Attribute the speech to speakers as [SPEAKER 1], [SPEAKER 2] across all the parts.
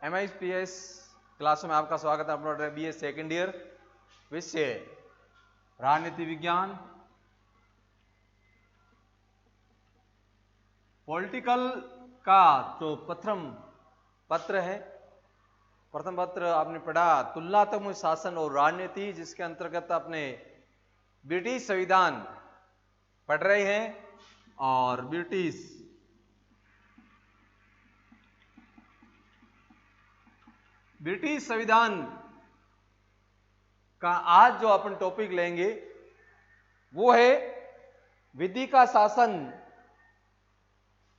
[SPEAKER 1] MIPS class में आपका स्वागत है। अपना BA सेकेंड ईयर, विषय राजनीति विज्ञान, पॉलिटिकल का जो प्रथम पत्र है, प्रथम पत्र आपने पढ़ा तुलनात्मक शासन और राजनीति, जिसके अंतर्गत आपने ब्रिटिश संविधान पढ़ रहे हैं। और ब्रिटिश संविधान का आज जो अपन टॉपिक लेंगे वो है विधि का शासन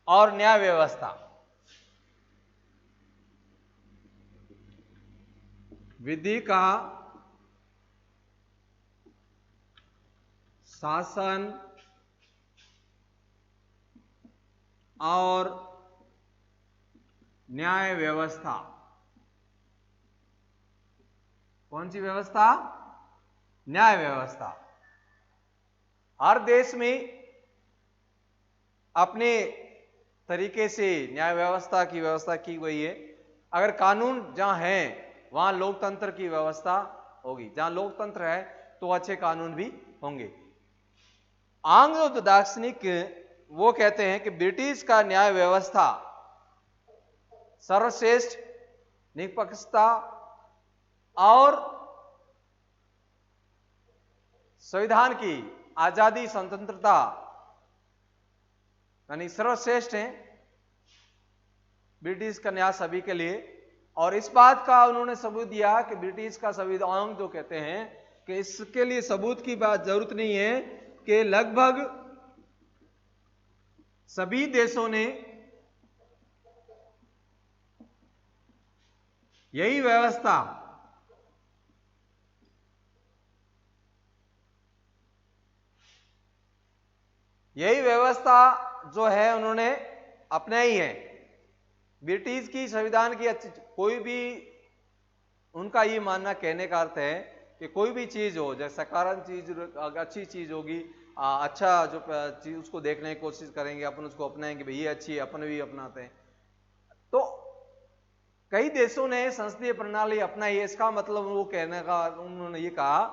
[SPEAKER 1] और न्याय व्यवस्था। विधि का शासन और न्याय व्यवस्था। कौन सी व्यवस्था? न्याय व्यवस्था। हर देश में अपने तरीके से न्याय व्यवस्था की व्यवस्था की गई है। अगर कानून जहां है वहां लोकतंत्र की व्यवस्था होगी, जहां लोकतंत्र है तो अच्छे कानून भी होंगे। आंग्लो दार्शनिक वो कहते हैं कि ब्रिटिश का न्याय व्यवस्था सर्वश्रेष्ठ, निष्पक्षता और संविधान की आजादी, स्वतंत्रता यानी सर्वश्रेष्ठ है ब्रिटिश का न्याय सभी के लिए। और इस बात का उन्होंने सबूत दिया कि ब्रिटिश का संविधान जो कहते हैं कि इसके लिए सबूत की बात जरूरत नहीं है कि लगभग सभी देशों ने यही व्यवस्था जो है उन्होंने अपनाई है। ब्रिटिश की संविधान की अच्छी कोई भी, उनका ये मानना, कहने का अर्थ है कि कोई भी चीज हो, जैसे सकारात्मक चीज, अच्छी चीज होगी, अच्छा जो चीज उसको देखने की कोशिश करेंगे, अपन उसको अपनाएंगे, भाई ये अच्छी है, अपन भी अपनाते हैं। तो कई देशों ने संसदीय प्रणाली अपनाई है। इसका मतलब वो कहने का उन्होंने ये कहा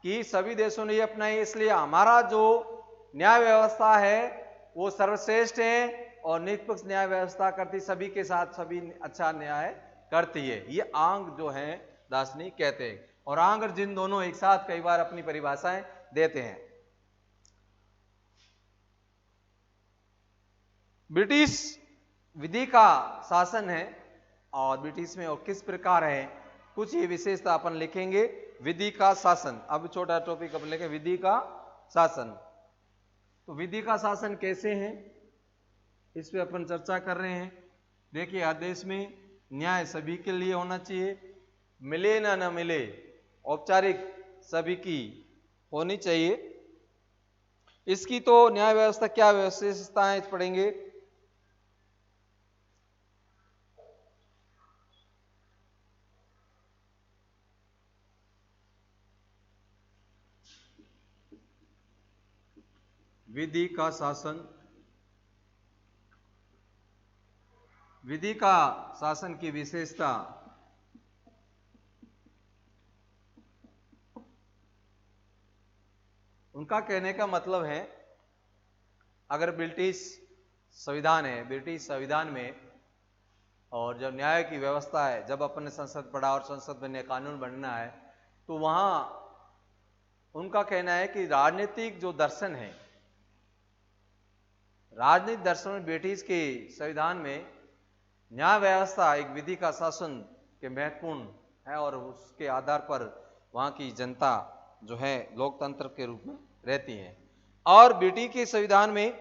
[SPEAKER 1] कि सभी देशों ने ये अपनाई, इसलिए हमारा जो न्याय व्यवस्था है वो सर्वश्रेष्ठ है और निष्पक्ष न्याय व्यवस्था करती, सभी के साथ सभी अच्छा न्याय करती है। ये आंग जो है दार्शनिक कहते हैं। और आंग और जिन दोनों एक साथ कई बार अपनी परिभाषाएं देते हैं। ब्रिटिश विधि का शासन है और ब्रिटिश में और किस प्रकार है, कुछ ये विशेषता अपन लिखेंगे। विधि का शासन, अब छोटा टॉपिक अपन लिखें, विधि का शासन। तो विधि का शासन कैसे है, इस पे अपन चर्चा कर रहे हैं। देखिए, हर देश में न्याय सभी के लिए होना चाहिए, मिले ना न मिले, औपचारिक सभी की होनी चाहिए। इसकी तो न्याय व्यवस्था क्या विशेषताएं पढ़ेंगे। विधि का शासन, विधि का शासन की विशेषता। उनका कहने का मतलब है, अगर ब्रिटिश संविधान है, ब्रिटिश संविधान में और जब न्याय की व्यवस्था है, जब अपन ने संसद पढ़ा और संसद में कानून बनना है, तो वहां उनका कहना है कि राजनीतिक जो दर्शन है, राजनीतिक दर्शन में ब्रिटिश के संविधान में न्याय व्यवस्था एक विधि का शासन के महत्वपूर्ण है और उसके आधार पर वहां की जनता जो है लोकतंत्र के रूप में रहती है। और ब्रिटिश के संविधान में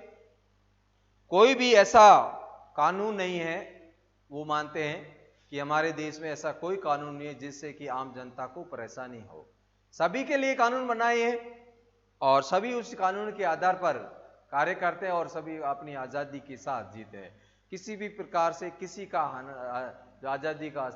[SPEAKER 1] कोई भी ऐसा कानून नहीं है, वो मानते हैं कि हमारे देश में ऐसा कोई कानून नहीं है जिससे कि आम जनता को परेशानी हो। सभी के लिए कानून बनाए हैं और सभी उस कानून के आधार पर कार्य करते हैं और सभी अपनी आजादी के साथ जीते हैं। किसी भी प्रकार से किसी का आजादी का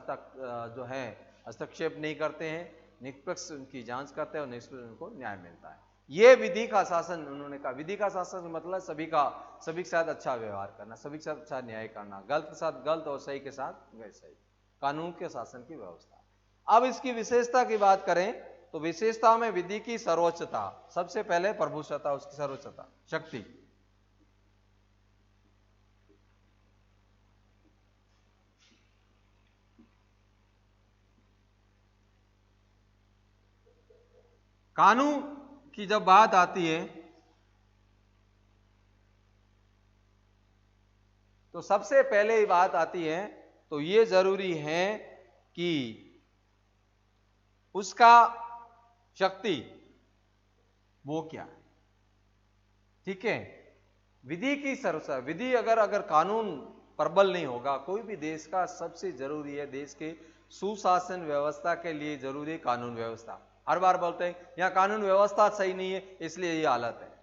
[SPEAKER 1] जो है हस्तक्षेप नहीं करते हैं, निष्पक्ष उनकी जांच करते हैं और निष्पक्ष उनको न्याय मिलता है। ये विधि का शासन उन्होंने कहा। विधि का शासन मतलब सभी के साथ अच्छा व्यवहार करना, सभी के साथ अच्छा न्याय करना, गलत के साथ गलत और सही के साथ सही। कानून के शासन की व्यवस्था। अब इसकी विशेषता की बात करें तो विशेषता में विधि की सर्वोच्चता, सबसे पहले प्रभुसत्ता, उसकी सर्वोच्चता, शक्ति। कानून की जब बात आती है तो सबसे पहले बात आती है तो ये जरूरी है कि उसका शक्ति वो क्या है, ठीक है। विधि की सर्वोच्चता, विधि अगर कानून प्रबल नहीं होगा, कोई भी देश का सबसे जरूरी है, देश के सुशासन व्यवस्था के लिए जरूरी है कानून व्यवस्था। हर बार बोलते हैं यहां कानून व्यवस्था सही नहीं है इसलिए ये हालत है,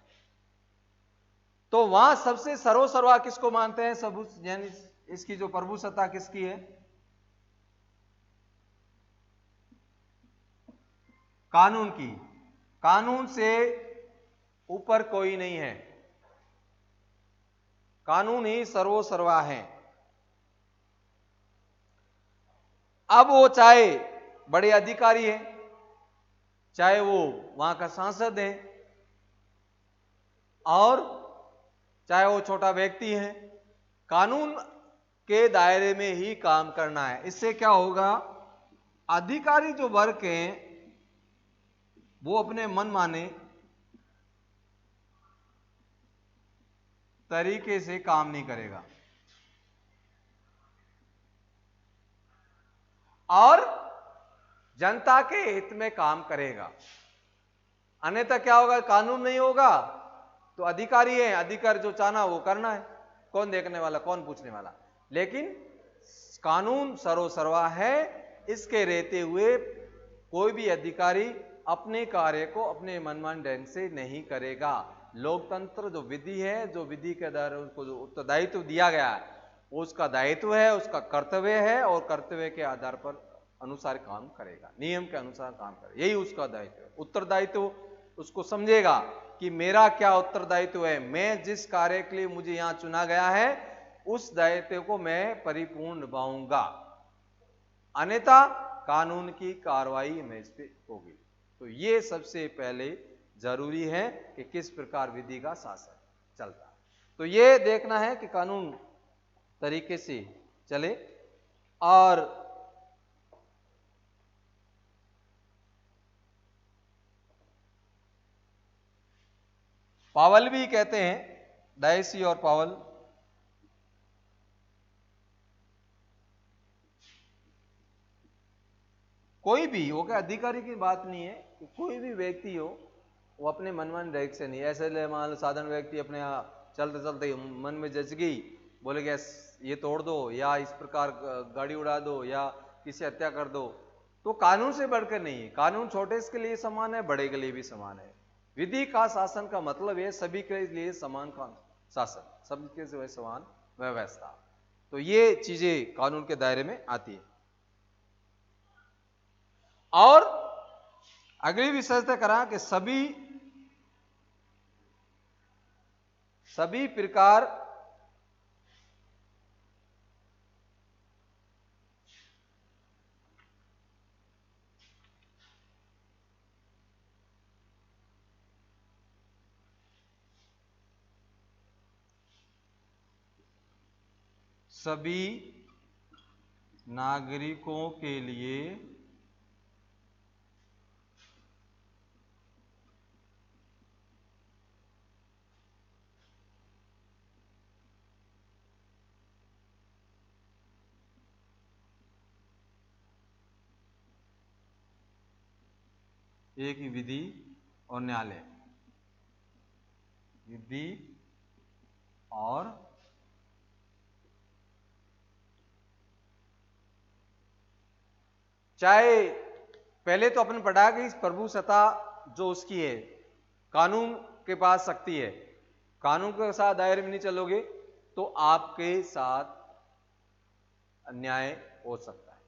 [SPEAKER 1] तो वहां सबसे सर्वसर्वा किसको मानते हैं, सब यानी इसकी जो प्रभुसत्ता किसकी है, कानून की। कानून से ऊपर कोई नहीं है, कानून ही सर्वसर्वा है। अब वो चाहे बड़े अधिकारी है, चाहे वो वहां का सांसद है, और चाहे वो छोटा व्यक्ति है, कानून के दायरे में ही काम करना है। इससे क्या होगा, अधिकारी जो वर्ग हैं वो अपने मन माने तरीके से काम नहीं करेगा, और जनता के हित में काम करेगा। अन्यथा क्या होगा, कानून नहीं होगा तो अधिकारी है, अधिकार जो चाहना वो करना है, कौन देखने वाला, कौन पूछने वाला। लेकिन कानून सर्वसर्वा है, इसके रहते हुए कोई भी अधिकारी अपने कार्य को अपने मनमाने ढंग से नहीं करेगा। लोकतंत्र जो विधि है, जो विधि के द्वारा उसको जो उत्तरदायित्व दिया गया है, वो उसका दायित्व है, उसका कर्तव्य है, और कर्तव्य के आधार पर अनुसार काम करेगा, नियम के अनुसार काम करेगा, यही उसका दायित्व है। उत्तरदायित्व उसको समझेगा कि मेरा क्या उत्तरदायित्व है, मैं जिस कार्य के लिए मुझे यहां चुना गया है उस दायित्व को मैं परिपूर्ण निभाऊंगा, अन्यथा कानून की कार्रवाई मेरे पे होगी। तो ये सबसे पहले जरूरी है कि किस प्रकार विधि का शासन चलता है। तो ये देखना है कि कानून तरीके से चले। और पावल भी कहते हैं, डायसी और पावल, कोई भी हो, क्या अधिकारी की बात नहीं है कि कोई भी व्यक्ति हो वो अपने मनमाने ढंग से नहीं, ऐसे मान लो साधारण व्यक्ति अपने चलते चलते मन में जच गई, बोले कि ये तोड़ दो या इस प्रकार गाड़ी उड़ा दो या किसी हत्या कर दो, तो कानून से बढ़कर नहीं है। कानून छोटे के लिए समान है, बड़े के लिए भी समान है। विधि का शासन का मतलब है सभी के लिए समान शासन, सबके लिए समान व्यवस्था। तो ये चीजें कानून के दायरे में आती है। और अगली विशेषता करा कि सभी प्रकार सभी नागरिकों के लिए एक ही विधि और न्यायालय, विधि और चाहे पहले तो अपन पढ़ा कि प्रभुसत्ता जो उसकी है, कानून के पास शक्ति है, कानून के साथ दायरे में नहीं चलोगे तो आपके साथ अन्याय हो सकता है।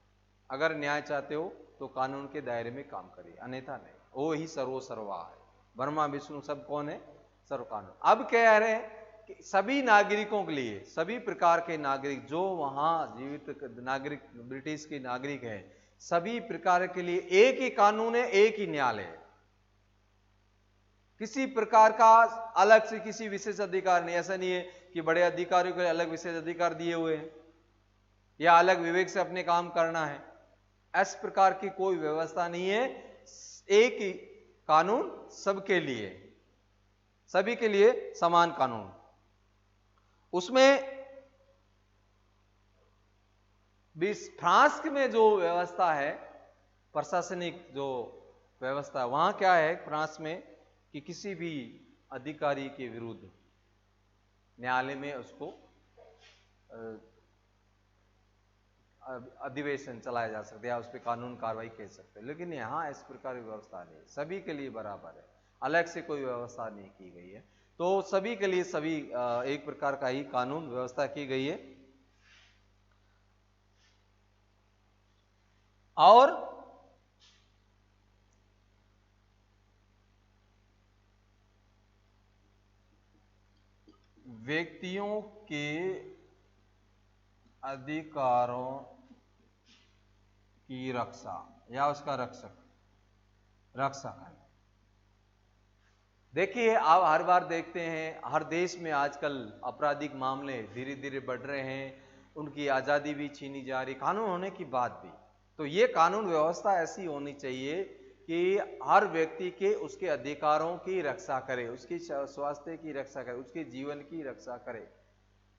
[SPEAKER 1] अगर न्याय चाहते हो तो कानून के दायरे में काम करिए, अन्यथा नहीं। वो ही सर्वसर्वा है, ब्रह्मा विष्णु सब कौन है, सर्व कानून। अब कह रहे हैं सभी नागरिकों के लिए, सभी प्रकार के नागरिक जो वहां जीवित नागरिक, ब्रिटिश के नागरिक हैं, सभी प्रकार के लिए एक ही कानून है, एक ही न्यायालय है। किसी प्रकार का अलग से किसी विशेष अधिकार नहीं। ऐसा नहीं है कि बड़े अधिकारियों के लिए अलग विशेष अधिकार दिए हुए हैं या अलग विवेक से अपने काम करना है, इस प्रकार की कोई व्यवस्था नहीं है। एक ही कानून सबके लिए, सभी के लिए समान कानून। उसमें फ्रांस में जो व्यवस्था है, प्रशासनिक जो व्यवस्था, वहां क्या है फ्रांस में कि किसी भी अधिकारी के विरुद्ध न्यायालय में उसको अधिवेशन चलाया जा सकता है या उस पर कानून कार्रवाई कह सकते हैं। लेकिन यहां इस प्रकार की व्यवस्था नहीं, सभी के लिए बराबर है, अलग से कोई व्यवस्था नहीं की गई है। तो सभी के लिए सभी एक प्रकार का ही कानून व्यवस्था की गई है। और व्यक्तियों के अधिकारों की रक्षा या उसका रक्षक है। देखिए, आप हर बार देखते हैं हर देश में आजकल आपराधिक मामले धीरे धीरे बढ़ रहे हैं, उनकी आज़ादी भी छीनी जा रही कानून होने की बात भी। तो ये कानून व्यवस्था ऐसी होनी चाहिए कि हर व्यक्ति के उसके अधिकारों की रक्षा करे, उसकी स्वास्थ्य की रक्षा करे, उसके जीवन की रक्षा करे।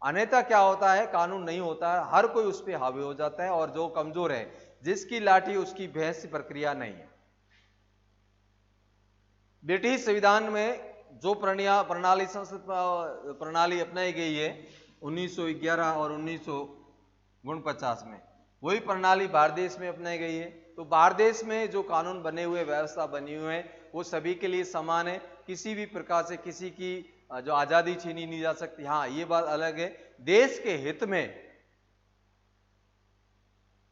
[SPEAKER 1] अन्यथा क्या होता है, कानून नहीं होता है, हर कोई उस पर हावी हो जाता है और जो कमजोर है, जिसकी लाठी उसकी भैंस प्रक्रिया नहीं है। ब्रिटिश संविधान में जो प्रणाली संसद प्रणाली अपनाई गई है 1911 और 1949 में, वही प्रणाली भारत देश में अपनाई गई है। तो भारत देश में जो कानून बने हुए, व्यवस्था बनी हुई है, वो सभी के लिए समान है। किसी भी प्रकार से किसी की जो आजादी छीनी नहीं जा सकती। हाँ, ये बात अलग है, देश के हित में,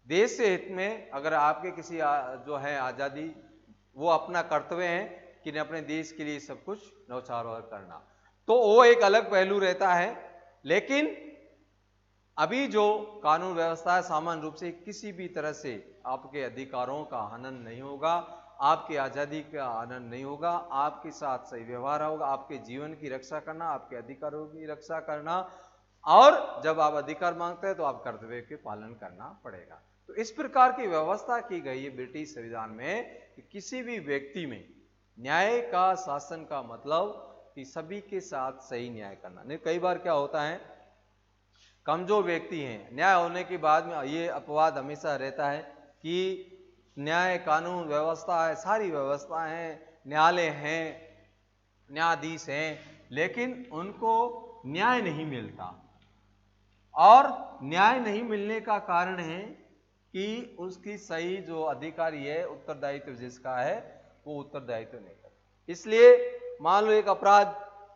[SPEAKER 1] देश के हित में अगर आपके किसी जो है आजादी, वो अपना कर्तव्य है कि अपने देश के लिए सब कुछ न्यौछावर करना, तो वो एक अलग पहलू रहता है। लेकिन अभी जो कानून व्यवस्था है, सामान्य रूप से किसी भी तरह से आपके अधिकारों का हनन नहीं होगा, आपकी आज़ादी का हनन नहीं होगा, आपके साथ सही व्यवहार होगा, आपके जीवन की रक्षा करना, आपके अधिकारों की रक्षा करना, और जब आप अधिकार मांगते हैं तो आप कर्तव्य के पालन करना पड़ेगा। तो इस प्रकार की व्यवस्था की गई है ब्रिटिश संविधान में कि किसी भी व्यक्ति में न्याय का शासन का मतलब कि सभी के साथ सही न्याय करना। नहीं, कई बार क्या होता है, कमजोर व्यक्ति हैं, न्याय होने के बाद में ये अपवाद हमेशा रहता है कि न्याय, कानून व्यवस्था है, सारी व्यवस्थाएं हैं, न्यायालय हैं, न्यायाधीश हैं, लेकिन उनको न्याय नहीं मिलता। और न्याय नहीं मिलने का कारण है कि उसकी सही जो अधिकारी है, उत्तरदायित्व जिसका है, वो उत्तरदायित्व नहीं करता। इसलिए मान लो एक अपराध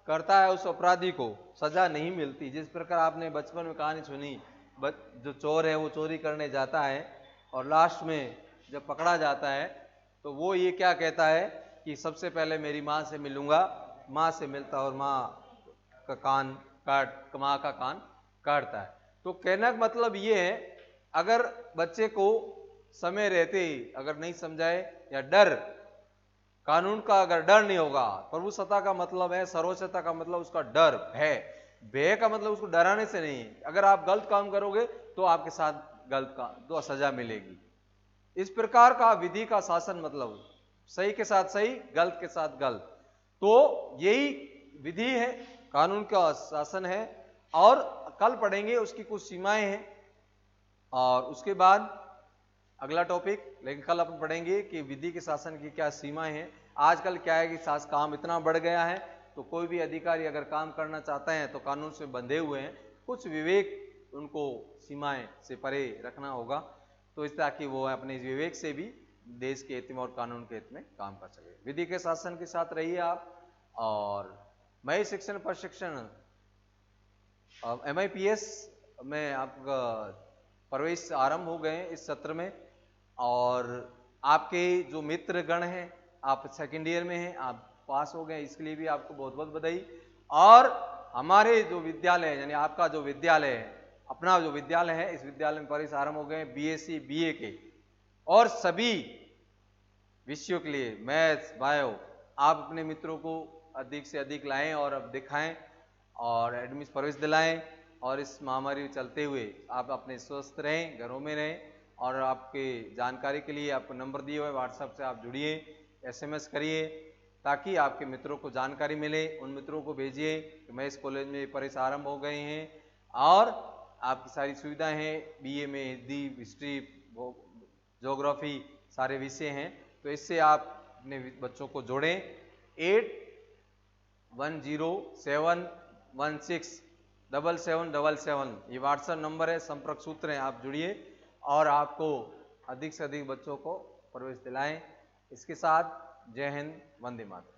[SPEAKER 1] करता है, उस अपराधी को सजा नहीं मिलती। जिस प्रकार आपने बचपन में कहानी सुनी, जो चोर है वो चोरी करने जाता है और लास्ट में जब पकड़ा जाता है तो वो ये क्या कहता है कि सबसे पहले मेरी माँ से मिलूंगा, माँ से मिलता और माँ का कान काटता है। तो कहने का मतलब ये है, अगर बच्चे को समय रहते ही अगर नहीं समझाए या डर, कानून का अगर डर नहीं होगा, प्रभुसत्ता का मतलब है, सर्वोच्चता का मतलब उसका डर, भय का मतलब उसको डराने से नहीं। अगर आप गलत काम करोगे तो आपके साथ गलत का तो सजा मिलेगी। इस प्रकार का विधि का शासन मतलब सही के साथ सही, गलत के साथ गलत, तो यही विधि है, कानून का शासन है। और कल पढ़ेंगे उसकी कुछ सीमाएं हैं और उसके बाद अगला टॉपिक, लेकिन कल अपन पढ़ेंगे कि विधि के शासन की क्या सीमाएं हैं। आजकल क्या है कि काम इतना बढ़ गया है, तो कोई भी अधिकारी अगर काम करना चाहते हैं तो कानून से बंधे हुए हैं, कुछ विवेक उनको सीमाएं से परे रखना होगा, तो इस ताकि वो अपने विवेक से भी देश के हित में और कानून के हित में काम कर सके। विधि के शासन के साथ रहिए आप। और मैं शिक्षण प्रशिक्षण MIPS में आपका प्रवेश आरंभ हो गए इस सत्र में, और आपके जो मित्र गण हैं, आप सेकेंड ईयर में हैं, आप पास हो गए, इसके लिए भी आपको बहुत बहुत बधाई। और हमारे जो विद्यालय है, यानी आपका जो विद्यालय है, अपना जो विद्यालय है, इस विद्यालय में प्रवेश आरंभ हो गए बीएससी बीए के और सभी विषयों के लिए मैथ्स बायो। आप अपने मित्रों को अधिक से अधिक लाएं और अब दिखाएं और एडमिशन प्रवेश दिलाएं। और इस महामारी चलते हुए आप अपने स्वस्थ रहें, घरों में रहें। और आपके जानकारी के लिए आपको नंबर दिए हुए व्हाट्सएप से आप जुड़िए, SMS करिए ताकि आपके मित्रों को जानकारी मिले। उन मित्रों को भेजिए कि मैं इस कॉलेज में प्रवेश आरंभ हो गए हैं और आपकी सारी सुविधाएं हैं। BA में हिंदी, हिस्ट्री, ज्योग्राफी सारे विषय हैं। तो इससे आप अपने बच्चों को जोड़ें। 8107167777 ये व्हाट्सएप नंबर है, संपर्क सूत्र है, आप जुड़िए और आपको अधिक से अधिक बच्चों को प्रवेश दिलाएं। इसके साथ जय हिंद, वंदे मातरम।